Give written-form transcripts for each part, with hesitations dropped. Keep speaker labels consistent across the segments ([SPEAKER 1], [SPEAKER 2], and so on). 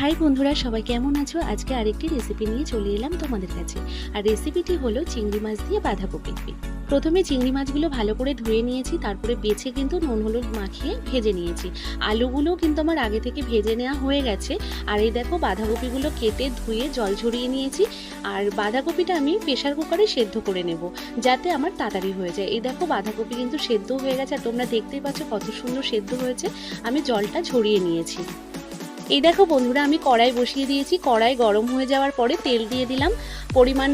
[SPEAKER 1] High বন্ধুরা, সবাই কেমন আছো? আজকে আরেকটি রেসিপি নিয়ে চলে এলাম তোমাদের কাছে। আর রেসিপিটি হলো চিংড়ি মাছ দিয়ে বাঁধাকপি। প্রথমে চিংড়ি মাছগুলো ভালো করে ধুয়ে নিয়েছি, তারপরে বেছে কিন্তু নুন হলুদ মাখিয়ে ভেজে নিয়েছি। আলুগুলোও কিন্তু আমার আগে থেকে ভেজে নেওয়া হয়ে গেছে। আর এই দেখো বাঁধাকপিগুলো কেটে ধুয়ে জল ঝরিয়ে নিয়েছি। আর বাঁধাকপিটা আমি প্রেশার কুকারে সেদ্ধ করে নেব, যাতে আমার তাড়াতাড়ি হয়ে যায়। এই দেখো বাঁধাকপি কিন্তু সেদ্ধ হয়ে গেছে, আর তোমরা দেখতেই পাচ্ছ কত সুন্দর সেদ্ধ হয়েছে। আমি জলটা ঝরিয়ে নিয়েছি। এই দেখো বন্ধুরা, আমি কড়াই বসিয়ে দিয়েছি। কড়াই গরম হয়ে যাওয়ার পরে তেল দিয়ে দিলাম পরিমাণ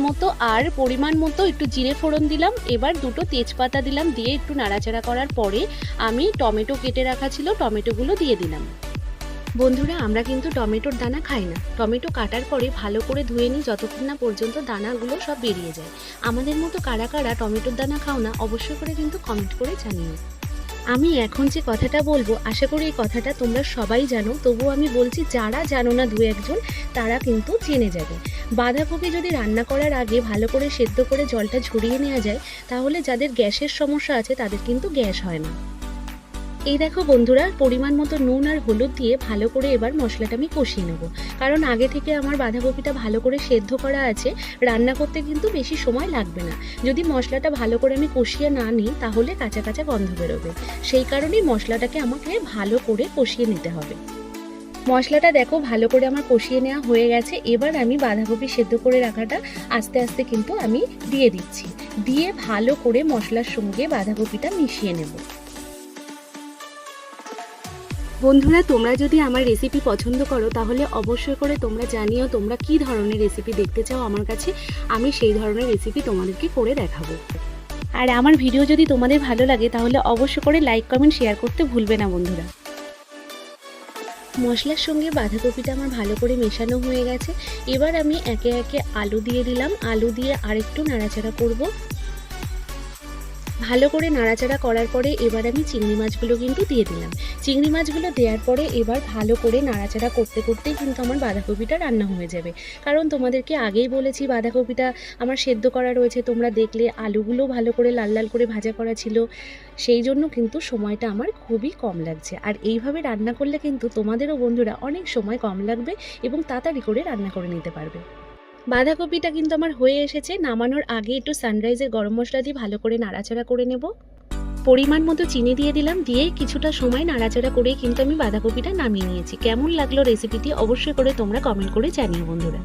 [SPEAKER 1] মতো একটু জিরে ফোড়ন দিলাম। এবার দুটো তেজপাতা দিলাম, দিয়ে একটু নাড়াচাড়া করার পরে আমি টমেটো কেটে রাখা ছিল, টমেটোগুলো দিয়ে দিলাম। বন্ধুরা, আমরা কিন্তু টমেটোর দানা খাই না। টমেটো কাটার পরে ভালো করে ধুয়ে নিই, যতক্ষণ না পর্যন্ত দানাগুলো সব বেরিয়ে যায়। আমাদের মতো কারা কারা টমেটোর দানা খাও না, অবশ্যই করে কিন্তু কমেন্ট করে জানিও। আমি এখন যে কথাটা বলবো, আশা করি এই কথাটা তোমরা সবাই জানো, তবুও আমি বলছি, যারা জানো না দু একজন, তারা কিন্তু জেনে যাবে। বাঁধাকপি যদি রান্না করার আগে ভালো করে সেদ্ধ করে জলটা ঝরিয়ে নেওয়া যায়, তাহলে যাদের গ্যাসের সমস্যা আছে তাদের কিন্তু গ্যাস হয় না। এই দেখো বন্ধুরা, পরিমাণ মতো নুন আর হলুদ দিয়ে ভালো করে এবার মশলাটা আমি কষিয়ে নেব। কারণ আগে থেকে আমার বাঁধাকপিটা ভালো করে সেদ্ধ করা আছে, রান্না করতে কিন্তু বেশি সময় লাগবে না। যদি মশলাটা ভালো করে আমি কষিয়ে না নিই, তাহলে কাঁচা কাঁচা গন্ধ বেরোবে। সেই কারণেই মশলাটাকে আমাকে ভালো করে কষিয়ে নিতে হবে। মশলাটা দেখো ভালো করে আমার কষিয়ে নেওয়া হয়ে গেছে। এবার আমি বাঁধাকপি সেদ্ধ করে রাখাটা আস্তে আস্তে কিন্তু আমি দিয়ে দিচ্ছি। দিয়ে ভালো করে মশলার সঙ্গে বাঁধাকপিটা মিশিয়ে নেব। বন্ধুরা, তোমরা যদি আমার রেসিপি পছন্দ করো, তাহলে অবশ্যই করে তোমরা জানিও তোমরা কি ধরনের রেসিপি দেখতে চাও আমার কাছে। আমি সেই ধরনের রেসিপি তোমাদেরকে করে দেখাবো। আর আমার ভিডিও যদি তোমাদের ভালো লাগে, তাহলে অবশ্যই করে লাইক কমেন্ট শেয়ার করতে ভুলবে না বন্ধুরা। মশলার সঙ্গে বাঁধাকপিটা আমার ভালো করে মেশানো হয়ে গেছে। এবার আমি একে একে আলু দিয়ে দিলাম। আলু দিয়ে আরেকটু নাড়াচাড়া করব। ভালো করে নাড়াচাড়া করার পরে এবার আমি চিংড়ি মাছগুলো কিন্তু দিয়ে দিলাম। চিংড়ি মাছগুলো দেওয়ার পরে এবার ভালো করে নাড়াচাড়া করতে করতেই কিন্তু আমার বাঁধাকপিটা রান্না হয়ে যাবে। কারণ তোমাদেরকে আগেই বলেছি বাঁধাকপিটা আমার সেদ্ধ করা রয়েছে। তোমরা দেখলে আলুগুলো ভালো করে লাল লাল করে ভাজা করা ছিল। সেই জন্য কিন্তু সময়টা আমার খুবই কম লাগছে। আর এইভাবে রান্না করলে কিন্তু তোমাদেরও বন্ধুরা অনেক সময় কম লাগবে এবং তাড়াতাড়ি করে রান্না করে নিতে পারবে। বাঁধাকপিটা কিন্তু আমার হয়ে এসেছে। নামানোর আগে একটু সানরাইজের গরম মশলা দিয়ে ভালো করে নাড়াচাড়া করে নেব। পরিমাণ মতো চিনি দিয়ে দিলাম, দিয়ে কিছুটা সময় নাড়াচাড়া করে কিন্তু আমি বাঁধাকপিটা নামিয়ে নিয়েছি। কেমন লাগলো রেসিপিটি অবশ্যই করে তোমরা কমেন্ট করে জানিও বন্ধুরা।